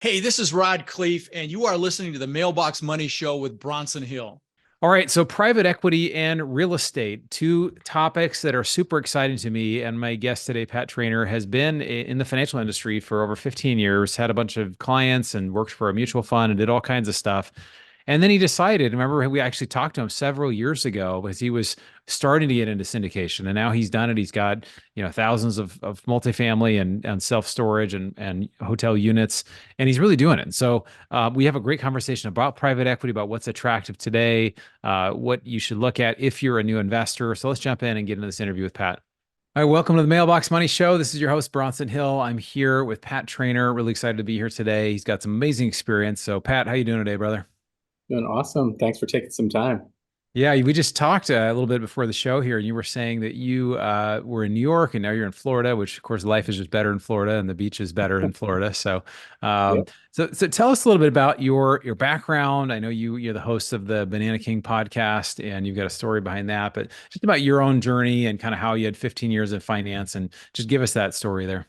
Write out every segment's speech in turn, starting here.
Hey, this is Rod Cleef, and you are listening to the Mailbox Money Show with Bronson Hill. All right, so private equity and real estate, two topics that are super exciting to me. And my guest today, Pat Traynor, has been in the financial industry for over 15 years, had a bunch of clients and worked for a mutual fund and did all kinds of stuff. And then he decided, remember, we actually talked to him several years ago because he was starting to get into syndication. And now he's done it. He's got, thousands of multifamily and self-storage and hotel units, and he's really doing it. So we have a great conversation about private equity, about what's attractive today, what you should look at if you're a new investor. So let's jump in and get into this interview with Pat. All right, welcome to the Mailbox Money Show. This is your host, Bronson Hill. I'm here with Pat Traynor. Really excited to be here today. He's got some amazing experience. So, Pat, how you doing today, brother? Doing awesome. Thanks for taking some time. Yeah, we just talked a little bit before the show here, and you were saying that you were in New York and now you're in Florida, which of course life is just better in Florida and the beach is better in Florida. So, um, Yep. so tell us a little bit about your background. I know you're the host of the Banana King podcast, and you've got a story behind that, but just about your own journey and kind of how you had 15 years of finance, and just give us that story there.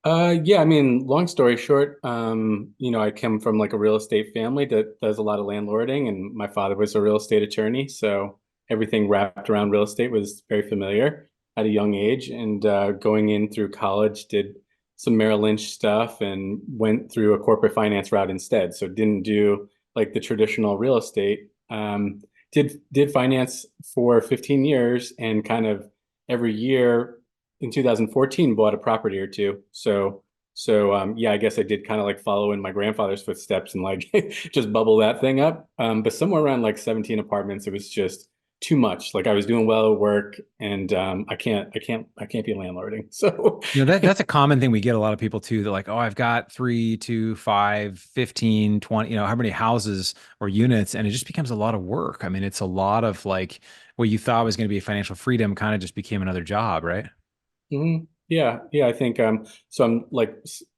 Yeah, I mean, long story short, I come from like a real estate family that does a lot of landlording, and my father was a real estate attorney, so everything wrapped around real estate was very familiar at a young age. And going in through college, did some Merrill Lynch stuff and went through a corporate finance route instead. So didn't do like the traditional real estate. Did finance for 15 years and kind of every year in 2014 bought a property or two. So yeah, I guess I did kind of like follow in my grandfather's footsteps and like just bubble that thing up. But somewhere around like 17 apartments, it was just too much. Like I was doing well at work, and I can't be landlording. So That's a common thing we get a lot of people too. They're like, oh, I've got 3 to 5, 15, 20, how many houses or units, and it just becomes a lot of work. I mean, it's a lot of like what you thought was going to be financial freedom kind of just became another job, right? Yeah, yeah, I think so I'm like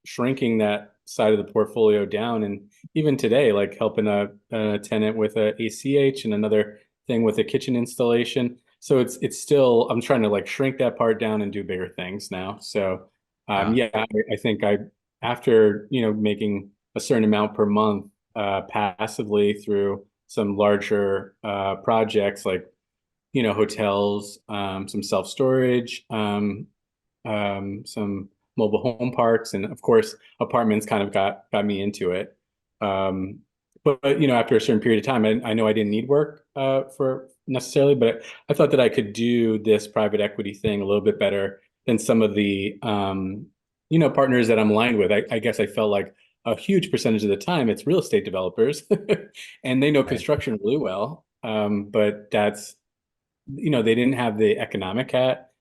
shrinking that side of the portfolio down, and even today, like helping a tenant with a ACH and another thing with a kitchen installation. So it's still I'm trying to like shrink that part down and do bigger things now. So Yeah. yeah, I think I after making a certain amount per month passively through some larger projects like hotels, some self-storage, some mobile home parks, and of course, apartments kind of got me into it. Um, but after a certain period of time, I know I didn't need work for necessarily, but I thought that I could do this private equity thing a little bit better than some of the partners that I'm aligned with. I guess I felt like a huge percentage of the time it's real estate developers, and they know Right. construction really well. But that's they didn't have the economic hat,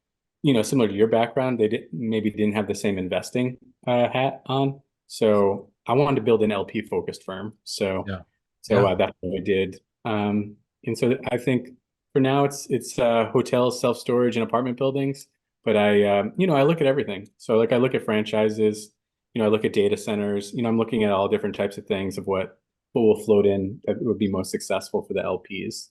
similar to your background. They maybe didn't have the same investing hat on. So I wanted to build an LP focused firm. So Yeah. so Yeah. uh, that's what I did. And so I think for now it's hotels, self storage, and apartment buildings. But I look at everything. So like I look at franchises. I look at data centers. I'm looking at all different types of things of what will float in that would be most successful for the LPs.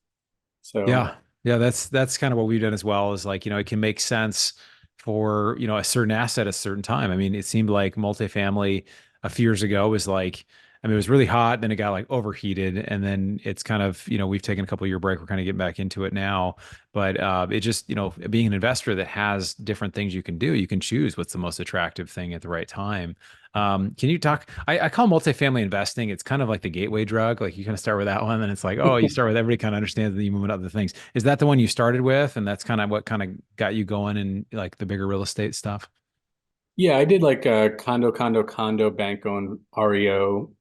So Yeah. Yeah, that's kind of what we've done as well, is like, it can make sense for, a certain asset at a certain time. I mean, it seemed like multifamily a few years ago was like, I mean, it was really hot, then it got like overheated, and then it's kind of, we've taken a couple of year break. We're kind of getting back into it now. But it just, being an investor that has different things you can do, you can choose what's the most attractive thing at the right time. Can you talk? I call multifamily investing, it's kind of like the gateway drug. Like you kind of start with that one, and it's like, oh, you start with everybody kind of understands that you move into other things. Is that the one you started with? And that's kind of what kind of got you going in like the bigger real estate stuff? yeah, I did like a condo, bank owned REO,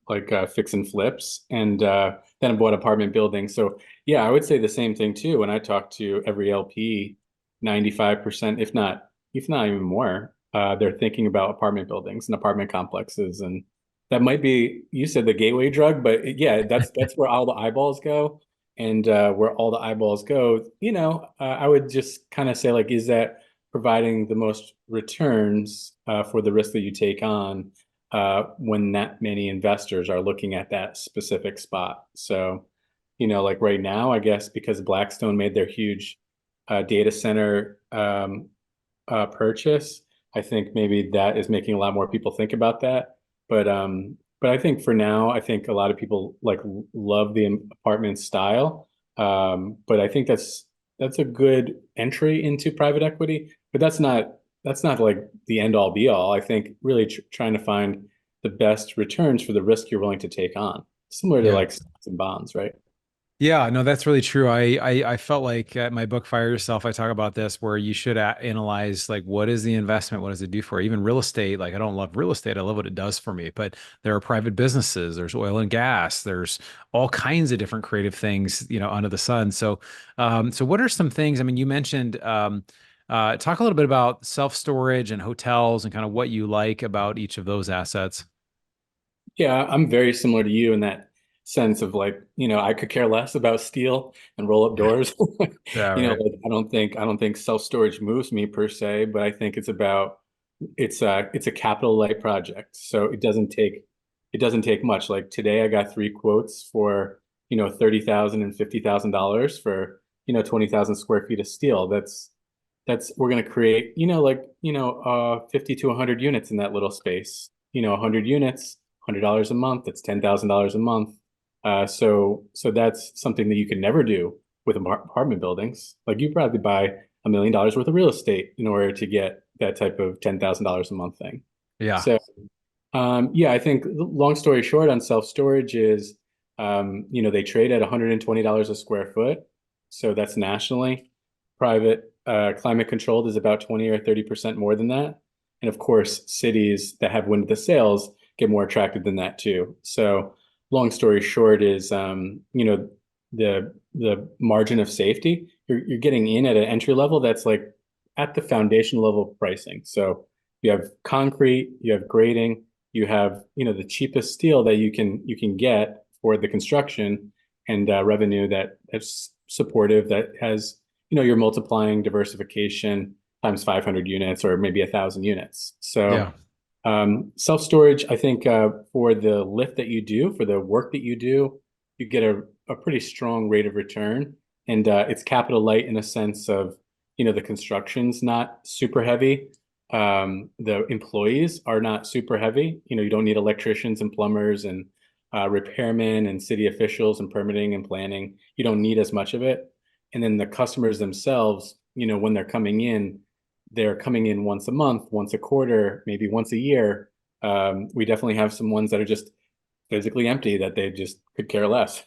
like fix and flips, and then I bought apartment buildings. So yeah, I would say the same thing too. When I talk to every LP, 95%, if not even more, they're thinking about apartment buildings and apartment complexes, and that might be, you said the gateway drug, but yeah, that's where all the eyeballs go, and where all the eyeballs go, I would just kind of say like, is that providing the most returns for the risk that you take on when that many investors are looking at that specific spot. So, like right now, I guess because Blackstone made their huge data center purchase, I think maybe that is making a lot more people think about that. But I think for now, I think a lot of people like love the apartment style. But I think that's a good entry into private equity, but that's not like the end all be all. I think really trying to find the best returns for the risk you're willing to take on, similar to Yeah. like stocks and bonds, right? Yeah, no, that's really true. I felt like my book Fire Yourself, I talk about this where you should analyze like what is the investment, what does it do for you? Even real estate. Like I don't love real estate, I love what it does for me. But there are private businesses, there's oil and gas, there's all kinds of different creative things, under the sun. So what are some things? I mean, you mentioned talk a little bit about self-storage and hotels and kind of what you like about each of those assets. Yeah, I'm very similar to you in that sense of like, I could care less about steel and roll up doors. Yeah, right. Like I don't think self-storage moves me per se, but I think it's a capital light project. So it doesn't take much. Like today I got three quotes for, $30,000 and $50,000 for, 20,000 square feet of steel. That's we're going to create, 50 to 100 units in that little space. 100 units, $100 a month. That's $10,000 a month. So that's something that you can never do with apartment buildings. Like you probably buy $1 million worth of real estate in order to get that type of $10,000 a month thing. Yeah. So yeah, I think long story short on self-storage is, they trade at $120 a square foot. So that's nationally. Private, climate controlled is about 20 or 30% more than that. And of course, cities that have wind the sails get more attractive than that too. So long story short is, the margin of safety, you're getting in at an entry level that's like at the foundation level pricing. So you have concrete, you have grading, you have, the cheapest steel that you can get for the construction, and revenue that's supportive, that has, you're multiplying diversification times 500 units or maybe 1,000 units. Yeah. So self-storage, I think, for the lift that you do, for the work that you do, you get a pretty strong rate of return. And it's capital light in a sense of, the construction's not super heavy. The employees are not super heavy. You don't need electricians and plumbers and repairmen and city officials and permitting and planning. You don't need as much of it. And then the customers themselves, when they're coming in once a month, once a quarter, maybe once a year. We definitely have some ones that are just physically empty that they just could care less.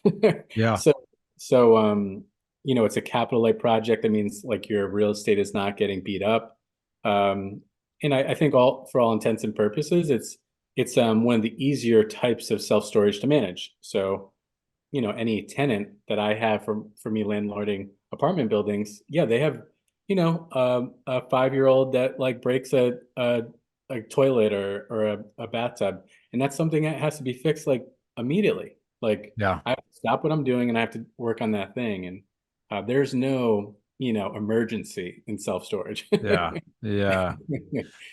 Yeah. So, so it's a capital light project. That means like your real estate is not getting beat up. Um, and I think for all intents and purposes, it's one of the easier types of self-storage to manage. So, any tenant that I have for me landlording apartment buildings, yeah, they have, a 5-year-old that like breaks a toilet or a bathtub, and that's something that has to be fixed like immediately. Like Yeah. I have to stop what I'm doing and I have to work on that thing. And there's no, emergency in self-storage. Yeah. Yeah.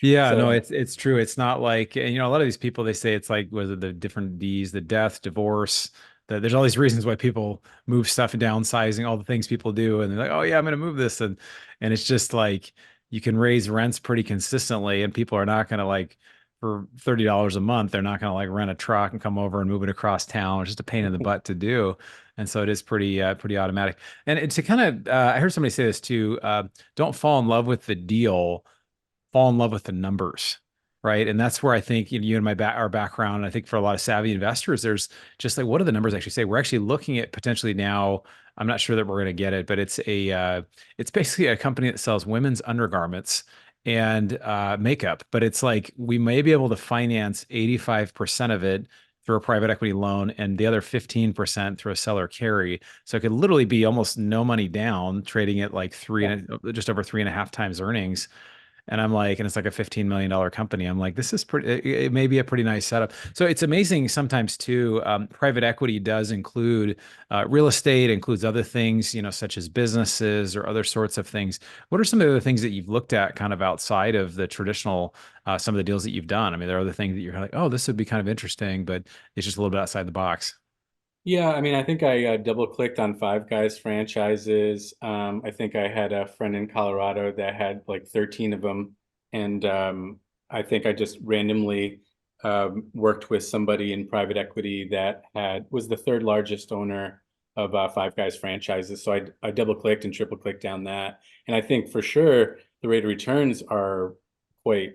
Yeah, no, So it's true. It's not like, and a lot of these people they say it's like was it the different D's, the death, divorce, there's all these reasons why people move stuff and downsizing, all the things people do, and they're like, oh yeah, I'm gonna move this, and it's just like you can raise rents pretty consistently, and people are not gonna like for $30 a month, they're not gonna like rent a truck and come over and move it across town. It's just a pain in the butt to do. And so it is pretty automatic. And to kind of, I heard somebody say this too. Don't fall in love with the deal, fall in love with the numbers, right? And that's where I think you and our background, I think for a lot of savvy investors, there's just like, what do the numbers actually say? We're actually looking at potentially now. I'm not sure that we're going to get it, but it's basically a company that sells women's undergarments and makeup. But it's like we may be able to finance 85% of it through a private equity loan and the other 15% through a seller carry. So it could literally be almost no money down, trading at like just over 3.5 times earnings. And I'm like, and it's like a $15 million company. I'm like, this is pretty, it may be a pretty nice setup. So it's amazing sometimes too. Private equity does include real estate, includes other things, such as businesses or other sorts of things. What are some of the things that you've looked at kind of outside of the traditional, some of the deals that you've done? I mean, there are other things that you're like, oh, this would be kind of interesting, but it's just a little bit outside the box. yeah, I mean, I think I double clicked on Five Guys franchises. I think I had a friend in Colorado that had like 13 of them. And I think I just randomly worked with somebody in private equity that was the third largest owner of Five Guys franchises. So I double clicked and triple clicked down that. And I think for sure the rate of returns are quite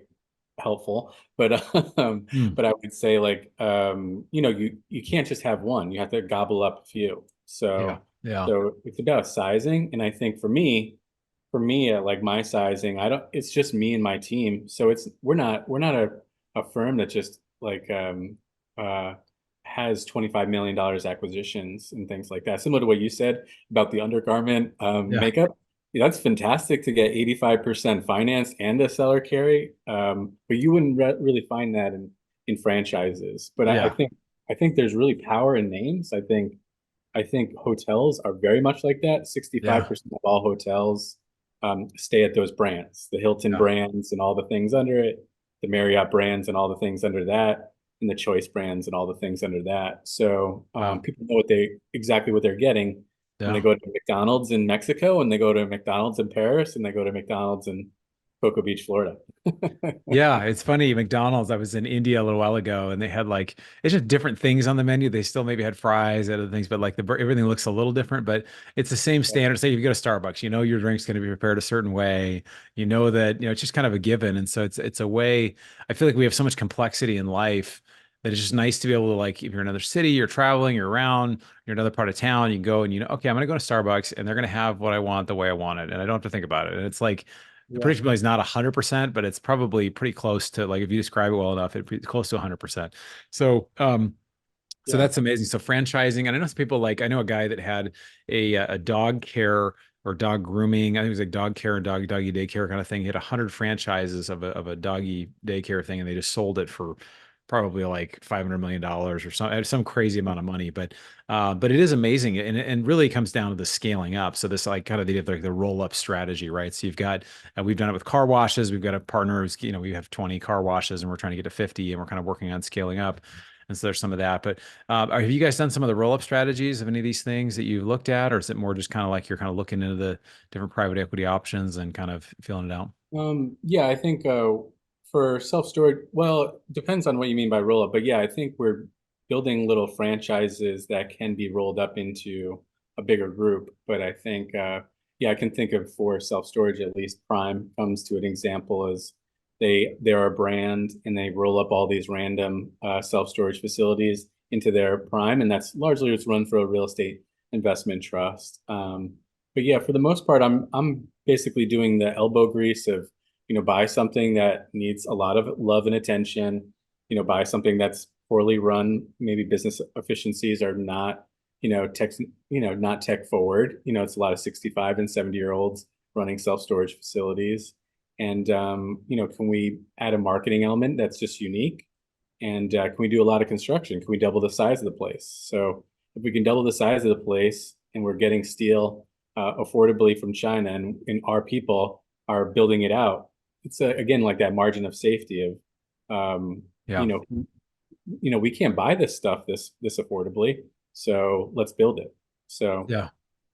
helpful. But Hmm. but I would say like you can't just have one. You have to gobble up a few. Yeah. So Yeah. so it's about sizing. And I think for me at like my sizing, I don't it's just me and my team. So we're not a firm that just like uh has $25 million acquisitions and things like that. Similar to what you said about the undergarment Yeah. makeup. Yeah, that's fantastic to get 85% finance and a seller carry. But you wouldn't really find that in franchises. But Yeah. I think there's really power in names. I think hotels are very much like that. Yeah. 65% of all hotels stay at those brands, the Hilton Yeah. brands and all the things under it, the Marriott brands and all the things under that, and the Choice brands and all the things under that. So Wow. people know exactly what they're getting when they Yeah. go to McDonald's in Mexico, and they go to McDonald's in Paris, and they go to McDonald's in Cocoa Beach, Florida. Yeah, it's funny. McDonald's, I was in India a little while ago and they had like, it's just different things on the menu. They still maybe had fries, other things, but like everything looks a little different, but it's the same standard. Say if you go to Starbucks, you know your drink's going to be prepared a certain way. You know that, it's just kind of a given. And so it's a way, I feel like we have so much complexity in life that it's just nice to be able to like, if you're in another city, you're traveling, you're around, you're in another part of town, you can go and okay, I'm going to go to Starbucks and they're going to have what I want the way I want it. And I don't have to think about it. And it's like, the Yeah, predictability is not 100%, but it's probably pretty close to like if you describe it well enough, it's close to 100%. So, so yeah. that's amazing. So franchising, and I know some people like I know a guy that had a dog care or dog grooming. I think it was like dog care and doggy daycare kind of thing. He had 100 franchises of a doggy daycare thing, and they just sold it for probably like $500 million or some crazy amount of money. But it is amazing, and really comes down to the scaling up. So this like kind of the roll up strategy, right? So you've got we've done it with car washes. We've got a partner who's we have 20 car washes, and we're trying to get to 50, and we're kind of working on scaling up. And so there's some of that. But have you guys done some of the roll-up strategies of any of these things that you've looked at, or is it more just kind of like you're kind of looking into the different private equity options and kind of feeling it out? Yeah, I think for self-storage, well, it depends on what you mean by roll up, but yeah, I think we're building little franchises that can be rolled up into a bigger group. But I think, yeah, I can think of for self-storage, at least Prime comes to an example as they're a brand and they roll up all these random self-storage facilities into their Prime, and that's largely it's run for a real estate investment trust. But yeah, for the most part, I'm basically doing the elbow grease of, buy something that needs a lot of love and attention, buy something that's poorly run. Maybe business efficiencies are not, not tech forward. It's a lot of 65 and 70-year-olds running self-storage facilities. And can we add a marketing element that's just unique? And can we do a lot of construction? Can we double the size of the place? So if we can double the size of the place and we're getting steel affordably from China, and our people are building it out, it's again like that margin of safety of, Yeah. we can't buy this stuff this affordably, so let's build it. So Yeah.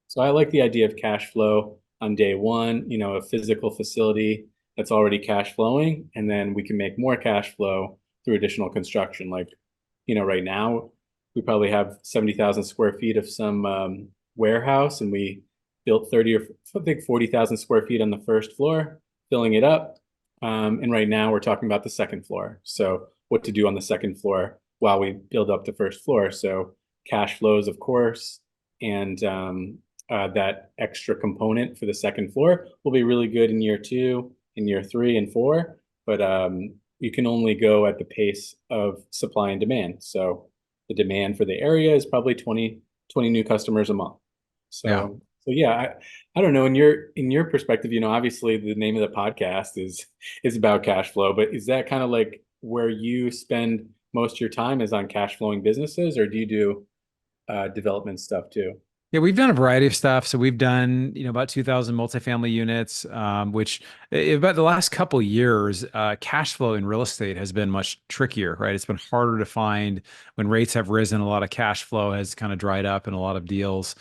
so I like the idea of cash flow on day one, a physical facility that's already cash flowing, and then we can make more cash flow through additional construction. Like, right now we probably have 70,000 square feet of some warehouse, and we built 30 or I think 40,000 square feet on the first floor, filling it up. And right now we're talking about the second floor. So what to do on the second floor while we build up the first floor. So cash flows, of course, and that extra component for the second floor will be really good in year two, in year three, and four. But you can only go at the pace of supply and demand. So the demand for the area is probably 20 new customers a month. Yeah. So yeah, I don't know. In your perspective, obviously the name of the podcast is about cash flow, but is that kind of like where you spend most of your time is on cash flowing businesses, or do you do development stuff too? Yeah, we've done a variety of stuff. So we've done, about 2,000 multifamily units, which about the last couple years, cash flow in real estate has been much trickier, right? It's been harder to find when rates have risen. A lot of cash flow has kind of dried up in a lot of deals.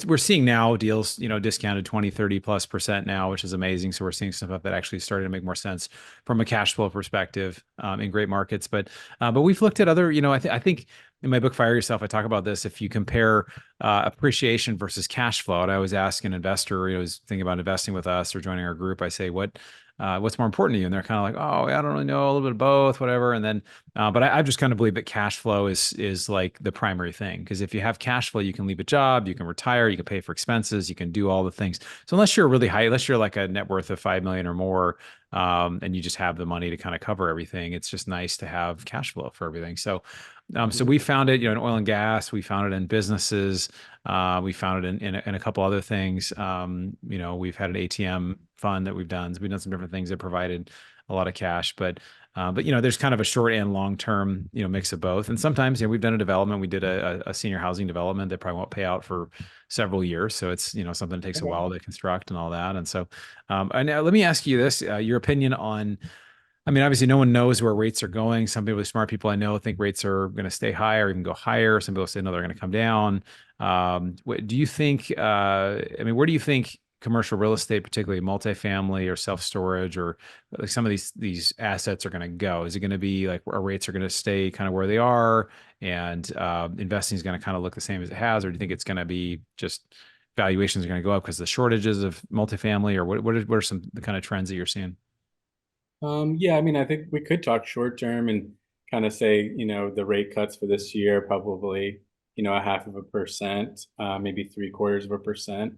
We're seeing now deals, discounted 20, 30+% now, which is amazing. So we're seeing stuff that actually started to make more sense from a cash flow perspective, in great markets. But we've looked at other, I think in my book, Fire Yourself, I talk about this. If you compare appreciation versus cash flow. And I always ask an investor, who's thinking about investing with us or joining our group, I say, what's more important to you? And they're kind of like, oh, I don't really know, a little bit of both, whatever. And then, but I just kind of believe that cash flow is like the primary thing. Because if you have cash flow, you can leave a job, you can retire, you can pay for expenses, you can do all the things. So unless you're really high, unless you're like a net worth of 5 million or more, and you just have the money to kind of cover everything, it's just nice to have cash flow for everything. So we found it, in oil and gas. We found it in businesses. We found it in a couple other things. We've had an ATM fund that we've done. So we've done some different things that provided a lot of cash. But there's kind of a short and long term, mix of both. And sometimes, we've done a development. We did a senior housing development that probably won't pay out for several years. So it's something that takes a while to construct and all that. And so, and now let me ask you this: your opinion on. I mean, obviously, no one knows where rates are going. Some people, smart people I know, think rates are going to stay high or even go higher. Some people say no, they're going to come down. Do you think? Where do you think commercial real estate, particularly multifamily or self storage, or like some of these assets are going to go? Is it going to be like our rates are going to stay kind of where they are, and investing is going to kind of look the same as it has, or do you think it's going to be just valuations are going to go up because of the shortages of multifamily, or what are some the kind of trends that you're seeing? Yeah, I think we could talk short term and kind of say, the rate cuts for this year, probably, a 0.5%, maybe 0.75%.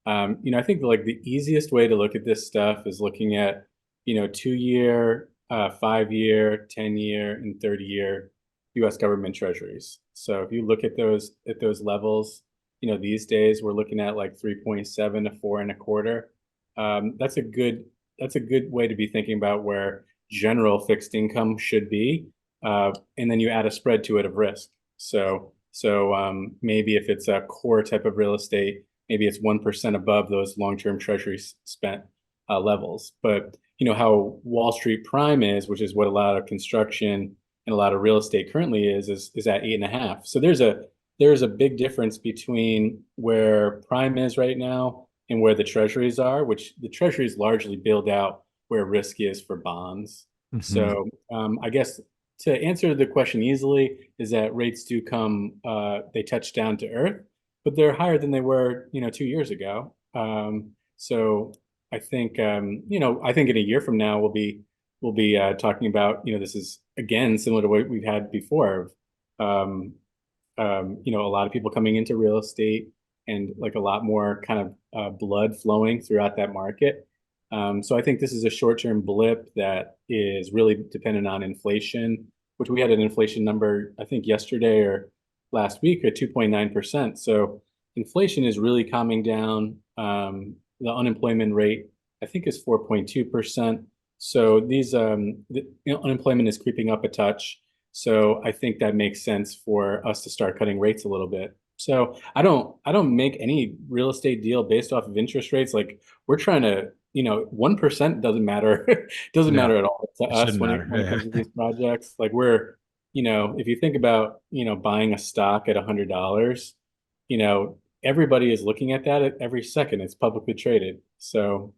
I think like the easiest way to look at this stuff is looking at, 2-year, 5-year, 10-year, and 30-year U.S. government treasuries. So if you look at those levels, these days we're looking at like 3.7 to 4.25. That's a good way to be thinking about where general fixed income should be. And then you add a spread to it of risk. So maybe if it's a core type of real estate, maybe it's 1% above those long-term treasury spent levels. But how Wall Street Prime is, which is what a lot of construction and a lot of real estate currently is at 8.5. So there's a big difference between where Prime is right now and where the treasuries are, which the treasuries largely build out where risk is for bonds. Mm-hmm. So I guess to answer the question easily is that rates do come, they touch down to earth, but they're higher than they were, 2 years ago. So I think, I think in a year from now, we'll be talking about, this is again, similar to what we've had before. A lot of people coming into real estate and like a lot more kind of blood flowing throughout that market. So I think this is a short-term blip that is really dependent on inflation, which we had an inflation number, I think yesterday or last week at 2.9%. So inflation is really calming down. The unemployment rate, I think, is 4.2%. So unemployment is creeping up a touch. So I think that makes sense for us to start cutting rates a little bit. So I don't make any real estate deal based off of interest rates. Like we're trying to, 1% doesn't matter. Doesn't matter at all to us when it comes to these projects. Like if you think about, buying a stock at $100, everybody is looking at that at every second. It's publicly traded. So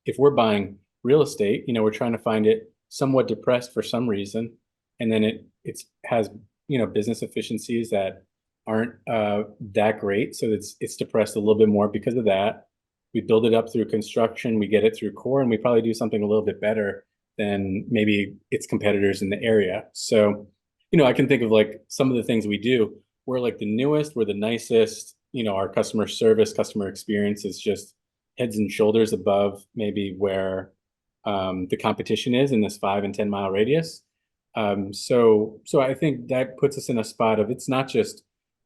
if we're buying real estate, we're trying to find it somewhat depressed for some reason. And then it has, business efficiencies that aren't that great. So it's depressed a little bit more because of that. We build it up through construction, we get it through core, and we probably do something a little bit better than maybe its competitors in the area. So, I can think of like some of the things we do. We're like the newest, we're the nicest, our customer service, customer experience is just heads and shoulders above maybe where the competition is in this 5 and 10 mile radius. So I think that puts us in a spot of it's not just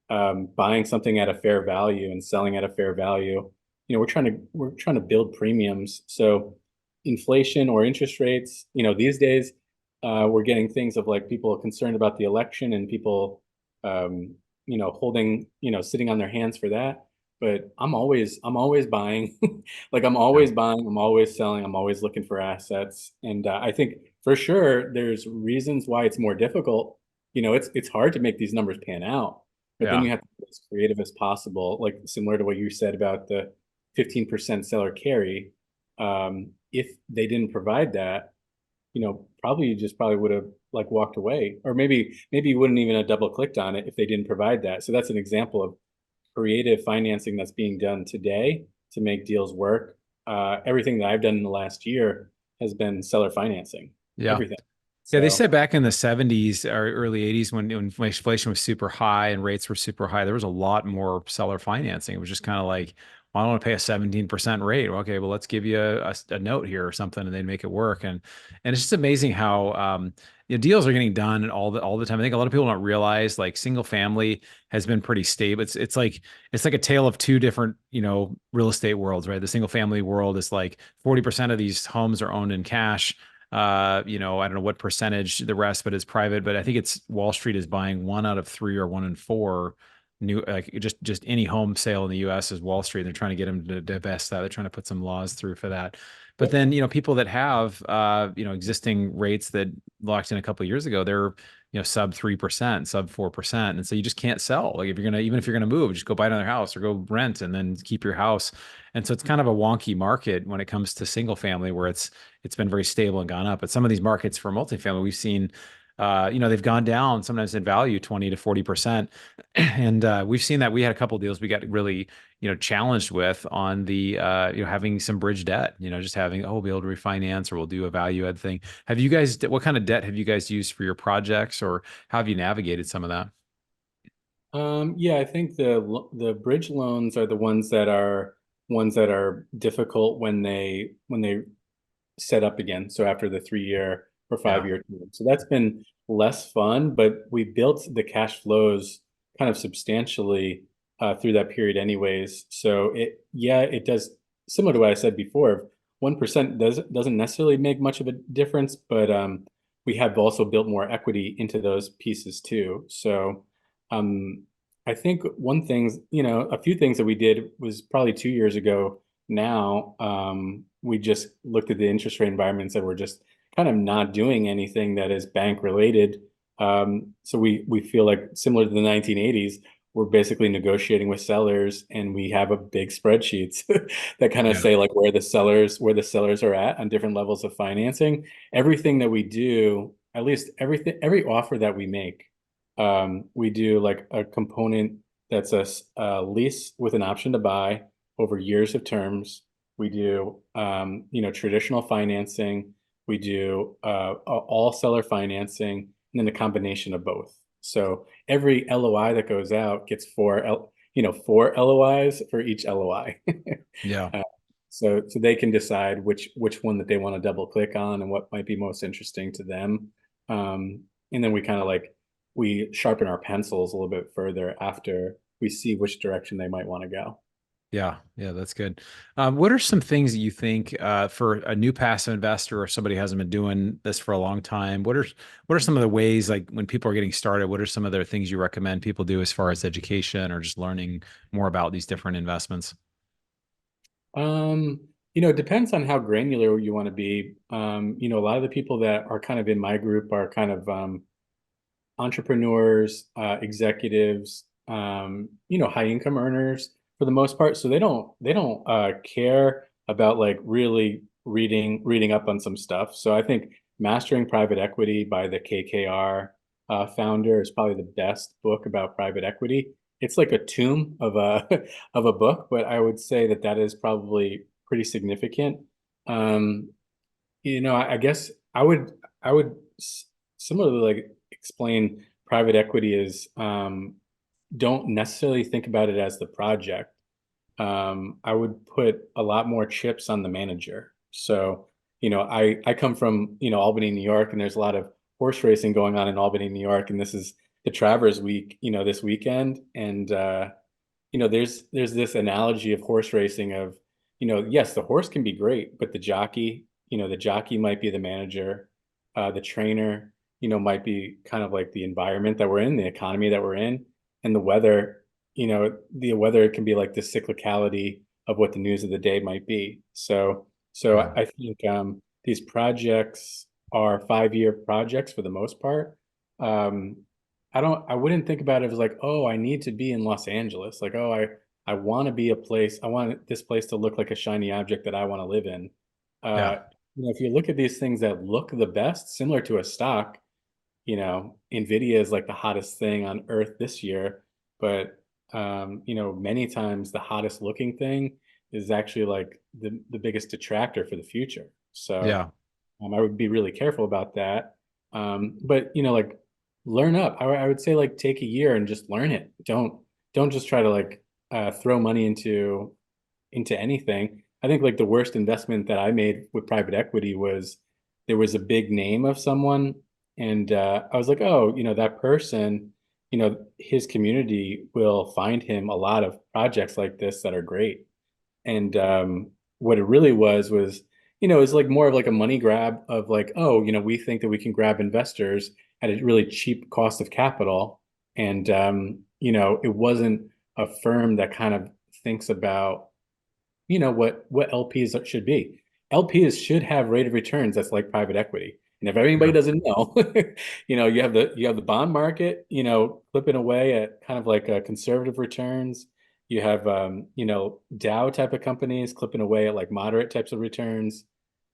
buying something at a fair value and selling at a fair value. We're trying to build premiums. So inflation or interest rates, these days we're getting things of like people are concerned about the election and people, holding, sitting on their hands for that. but I'm always buying. Like I'm always buying, I'm always selling, I'm always looking for assets. And I think for sure there's reasons why it's more difficult. It's hard to make these numbers pan out, but then Yeah. you have to be as creative as possible, like similar to what you said about the 15% seller carry. If they didn't provide that, probably you just probably would have like walked away, or maybe you wouldn't even have double clicked on it if they didn't provide that. So that's an example of creative financing that's being done today to make deals work. Everything that I've done in the last year has been seller financing, Yeah. everything. Yeah, they So, said back in the 70s or early 80s when inflation was super high and rates were super high, there was a lot more seller financing. It was just kind of like, well, I don't want to pay a 17% rate. Okay, well, let's give you a note here or something, and they'd make it work. And it's just amazing how deals are getting done all the time. I think a lot of people don't realize like single family has been pretty stable. It's like a tale of two different, real estate worlds, right? The single family world is like 40% of these homes are owned in cash. I don't know what percentage the rest, but it's private. But I think it's Wall Street is buying 1 out of 3 or 1 in 4 new, like just any home sale in the US is Wall Street. They're trying to get them to divest that. They're trying to put some laws through for that. But then, people that have existing rates that locked in a couple of years ago, they're sub 3%, sub 4%. And so you just can't sell. Like even if you're gonna move, just go buy another house or go rent and then keep your house. And so it's kind of a wonky market when it comes to single family, where it's been very stable and gone up. But some of these markets for multifamily, we've seen, they've gone down sometimes in value 20 to 40%. And we've seen that. We had a couple of deals we got really, challenged with on the, having some bridge debt, just having, oh, we'll be able to refinance or we'll do a value add thing. What kind of debt have you guys used for your projects, or how have you navigated some of that? yeah, I think the bridge loans are the ones that are difficult when they set up again. So after the 3 year or Yeah. 5 year term. So that's been less fun, but we built the cash flows kind of substantially through that period anyways. So it does, similar to what I said before, 1% doesn't necessarily make much of a difference, but we have also built more equity into those pieces too. So I think a few things that we did was probably 2 years ago now. We just looked at the interest rate environments that we're just kind of not doing anything that is bank related. So we feel like similar to the 1980s, we're basically negotiating with sellers, and we have a big spreadsheets that kind of Yeah. say like where the sellers are at on different levels of financing. Everything that we do, at least every offer that we make, we do like a component that's a lease with an option to buy over years of terms. We do, traditional financing. We do all seller financing, and then a combination of both. So every LOI that goes out gets four LOIs for each LOI. Yeah. Uh, so they can decide which one that they want to double click on and what might be most interesting to them. And then we kind of like we sharpen our pencils a little bit further after we see which direction they might want to go. Yeah, yeah, that's good. What are some things that you think for a new passive investor or somebody who hasn't been doing this for a long time? What are some of the ways, like when people are getting started, what are some of the things you recommend people do as far as education or just learning more about these different investments? It depends on how granular you want to be. A lot of the people that are kind of in my group are kind of entrepreneurs, executives, high income earners for the most part. So they don't care about like really reading up on some stuff. So I think Mastering Private Equity by the KKR founder is probably the best book about private equity. It's like a tomb of a of a book, but I would say that is probably pretty significant. Um, I guess I would similarly like explain private equity is don't necessarily think about it as the project. I would put a lot more chips on the manager. So, I come from, Albany, New York, and there's a lot of horse racing going on in Albany, New York, and this is the Travers Week, this weekend. And there's this analogy of horse racing of, yes, the horse can be great, but the jockey might be the manager, the trainer, might be kind of like the environment that we're in, the economy that we're in, and the weather, whether it can be like the cyclicality of what the news of the day might be. So Yeah. I think these projects are 5-year projects for the most part. Um, I wouldn't think about it as like, oh, I need to be in Los Angeles. Like, oh, I want to be a place. I want this place to look like a shiny object that I want to live in. Yeah. Uh, if you look at these things that look the best, similar to a stock, Nvidia is like the hottest thing on earth this year, but many times the hottest looking thing is actually like the biggest detractor for the future. So Yeah. I would be really careful about that. But like learn up. I would say like take a year and just learn it. Don't just try to like throw money into anything. I think like the worst investment that I made with private equity was there was a big name of someone, and I was like, oh, that person, his community will find him a lot of projects like this that are great. And what it really was, it's like more of like a money grab of like, oh, we think that we can grab investors at a really cheap cost of capital. And it wasn't a firm that kind of thinks about what LPs should be. LPs should have rate of returns that's like private equity. And if anybody Yeah. doesn't know, you have the bond market, clipping away at kind of like conservative returns. You have Dow type of companies clipping away at like moderate types of returns.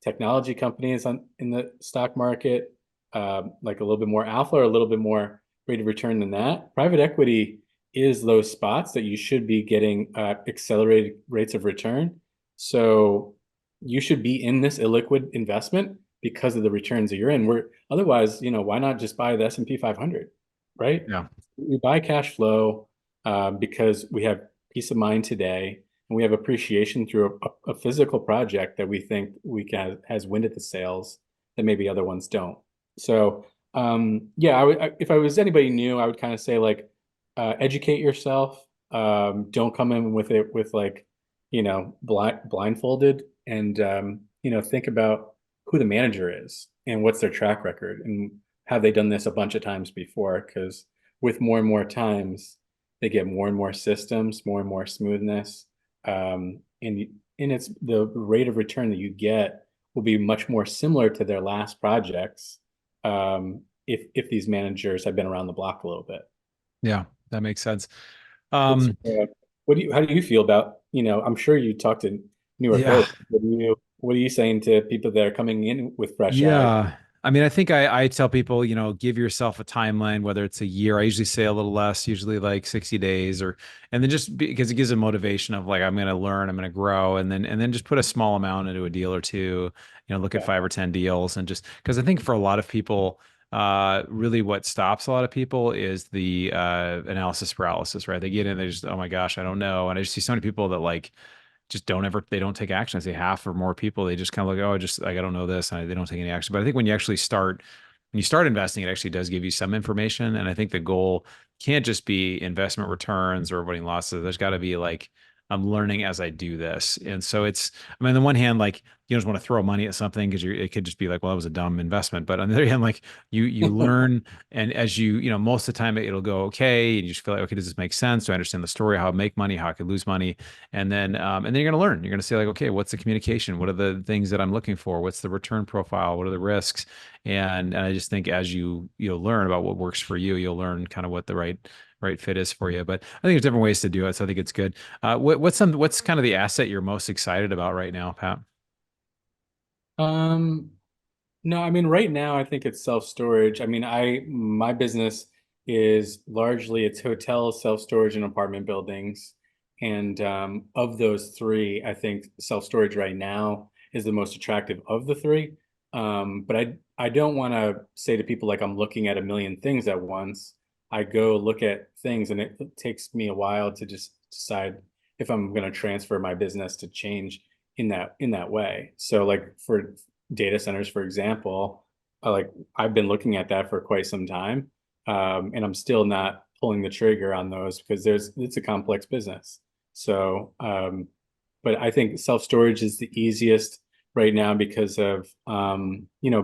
Technology companies in the stock market, like a little bit more alpha or a little bit more rate of return than that. Private equity is those spots that you should be getting accelerated rates of return. So you should be in this illiquid investment because of the returns that you're in. Where otherwise, why not just buy the S&P 500, right? Yeah. We buy cash flow because we have peace of mind today, and we have appreciation through a physical project that we think has wind at the sails that maybe other ones don't. So yeah, if I was anybody new, I would kind of say like educate yourself. Don't come in with it with like, blindfolded, and think about who the manager is and what's their track record and have they done this a bunch of times before? Because with more and more times, they get more and more systems, more and more smoothness, and it's the rate of return that you get will be much more similar to their last projects, if these managers have been around the block a little bit. Yeah. That makes sense. What's Um, how do you feel about, I'm sure you talk to newer yeah. folks. What are you saying to people that are coming in with fresh eyes? Yeah. I mean, I think I tell people, give yourself a timeline, whether it's a year. I usually say a little less, usually like 60 days, and then just because it gives a motivation of like, I'm going to learn, I'm going to grow. And then just put a small amount into a deal or two, look at Yeah. 5 or 10 deals. And just because I think for a lot of people, really what stops a lot of people is the analysis paralysis, right? They get in, they just, oh my gosh, I don't know. And I just see so many people that like, just they don't take action. I say half or more people, they just kind of like, oh, just like, I don't know this. And they don't take any action. But I think when you start investing, it actually does give you some information. And I think the goal can't just be investment returns or avoiding losses. There's got to be like, I'm learning as I do this. And so I mean, on the one hand, like you just want to throw money at something because it could just be like, well, that was a dumb investment. But on the other hand, like you learn, and as most of the time it'll go okay, and you just feel like, okay, does this make sense? Do I understand the story, how I make money, how I could lose money? And then you're going to learn. You're going to say like, okay, what's the communication? What are the things that I'm looking for? What's the return profile? What are the risks? And I just think as you learn about what works for you, you'll learn kind of what the right fit is for you. But I think there's different ways to do it. So I think it's good. What's kind of the asset you're most excited about right now, Pat? Um, no, I mean, right now I think it's self-storage. I mean, my business is largely it's hotel, self-storage, and apartment buildings. And of those three, I think self-storage right now is the most attractive of the three. But I don't want to say to people like I'm looking at a million things at once. I go look at things, and it takes me a while to just decide if I'm going to transfer my business to change in that way. So like for data centers, for example, I've been looking at that for quite some time, and I'm still not pulling the trigger on those because it's a complex business. So, but I think self-storage is the easiest right now because of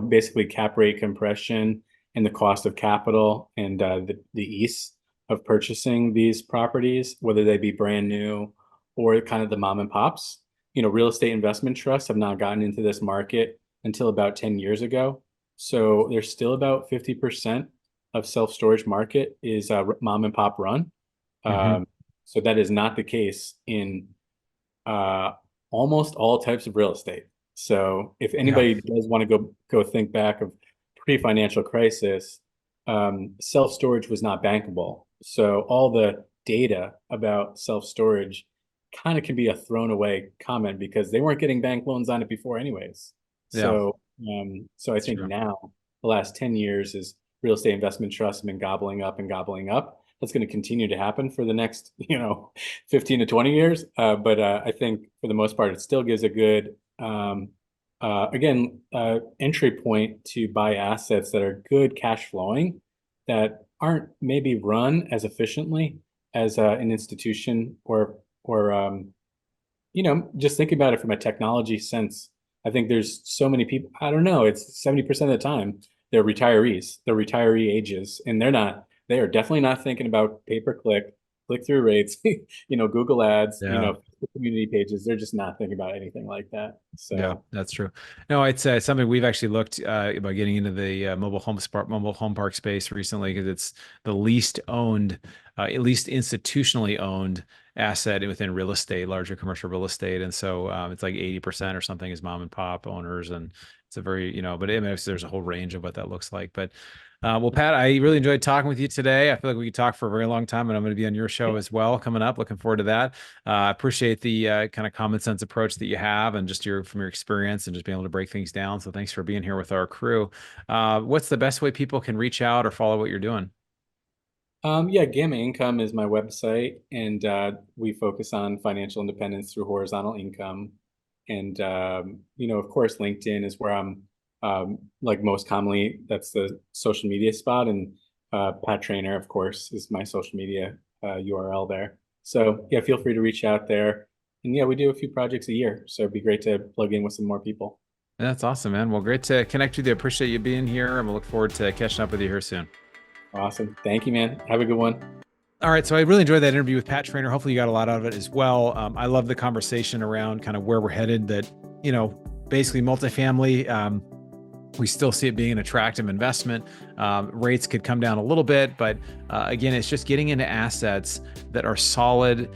basically cap rate compression and the cost of capital and the ease of purchasing these properties, whether they be brand new or kind of the mom and pops. Real estate investment trusts have not gotten into this market until about 10 years ago. So there's still about 50% of self-storage market is mom and pop run. Mhm. So that is not the case in almost all types of real estate. So if Yeah. anybody does want to go think back of pre-financial crisis, self-storage was not bankable. So all the data about self-storage kind of can be a thrown away comment because they weren't getting bank loans on it before anyways. Yeah. So I That's think true. now the last 10 years is real estate investment trusts have been gobbling up and gobbling up. That's going to continue to happen for the next, 15 to 20 years. But I think for the most part, it still gives a good, entry point to buy assets that are good cash flowing, that aren't maybe run as efficiently as an institution or just think about it from a technology sense. I think there's so many people, I don't know, it's 70% of the time they're retirees, they're retiree ages, and they are definitely not thinking about click-through rates, Google ads, Yeah. community pages. They're just not thinking about anything like that. Yeah, So, that's true. No, it's something we've actually looked about getting into the mobile home park space recently because it's the least owned, at least institutionally owned asset within real estate, larger commercial real estate, and so it's like 80% or something is mom and pop owners, and it's a very but I mean, there's a whole range of what that looks like. But well, Pat, I really enjoyed talking with you today. I feel like we could talk for a very long time, and I'm going to be on your show as well coming up. Looking forward to that. I appreciate the kind of common sense approach that you have and just from your experience and just being able to break things down. So thanks for being here with our crew. What's the best way people can reach out or follow what you're doing? yeah, Gamma Income is my website, and we focus on financial independence through horizontal income. And of course, LinkedIn is where I'm like most commonly. That's the social media spot, and Pat Traynor, of course, is my social media URL there. So yeah, feel free to reach out there. And yeah, we do a few projects a year, so it'd be great to plug in with some more people. That's awesome, man. Well, great to connect with you. Appreciate you being here, and we'll look forward to catching up with you here soon. Awesome. Thank you, man. Have a good one. All right, so I really enjoyed that interview with Pat Traynor. Hopefully, you got a lot out of it as well. I love the conversation around kind of where we're headed. That basically multifamily. We still see it being an attractive investment. Rates could come down a little bit, but again, it's just getting into assets that are solid,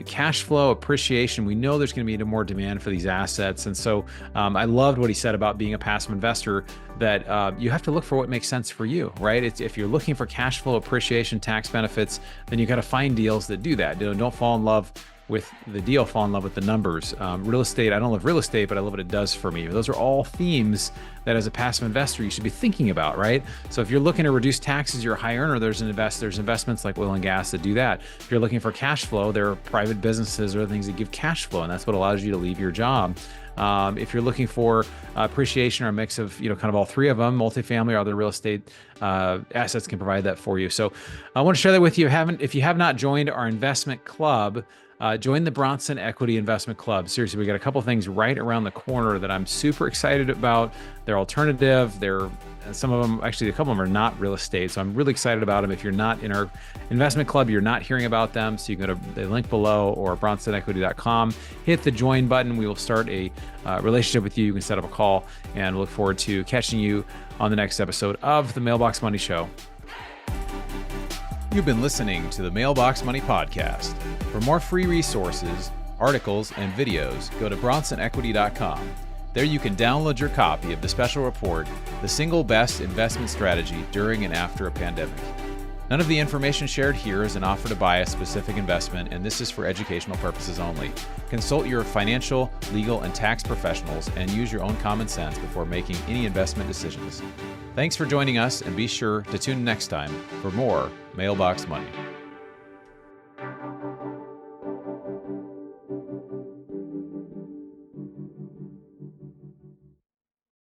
cash flow, appreciation. We know there's going to be more demand for these assets. And so I loved what he said about being a passive investor, that you have to look for what makes sense for you, right? If you're looking for cash flow, appreciation, tax benefits, then you got to find deals that do that. Don't fall in love with the deal, fall in love with the numbers. Real estate, I don't love real estate, but I love what it does for me. Those are all themes that as a passive investor, you should be thinking about, right? So if you're looking to reduce taxes, you're a high earner, there's investments like oil and gas that do that. If you're looking for cash flow, there are private businesses or things that give cash flow, and that's what allows you to leave your job. If you're looking for appreciation or a mix of, kind of all three of them, multifamily or other real estate assets can provide that for you. So I want to share that with you. If you have not joined our investment club, join the Bronson Equity Investment Club. Seriously, we got a couple things right around the corner that I'm super excited about. They're alternative. Some of them, actually, a couple of them are not real estate. So I'm really excited about them. If you're not in our investment club, you're not hearing about them. So you can go to the link below or bronsonequity.com, hit the join button. We will start a relationship with you. You can set up a call, and look forward to catching you on the next episode of the Mailbox Money Show. You've been listening to the Mailbox Money Podcast. For more free resources, articles, and videos, go to bronsonequity.com. There you can download your copy of the special report, The Single Best Investment Strategy During and After a Pandemic. None of the information shared here is an offer to buy a specific investment, and this is for educational purposes only. Consult your financial, legal, and tax professionals and use your own common sense before making any investment decisions. Thanks for joining us, and be sure to tune in next time for more Mailbox Money.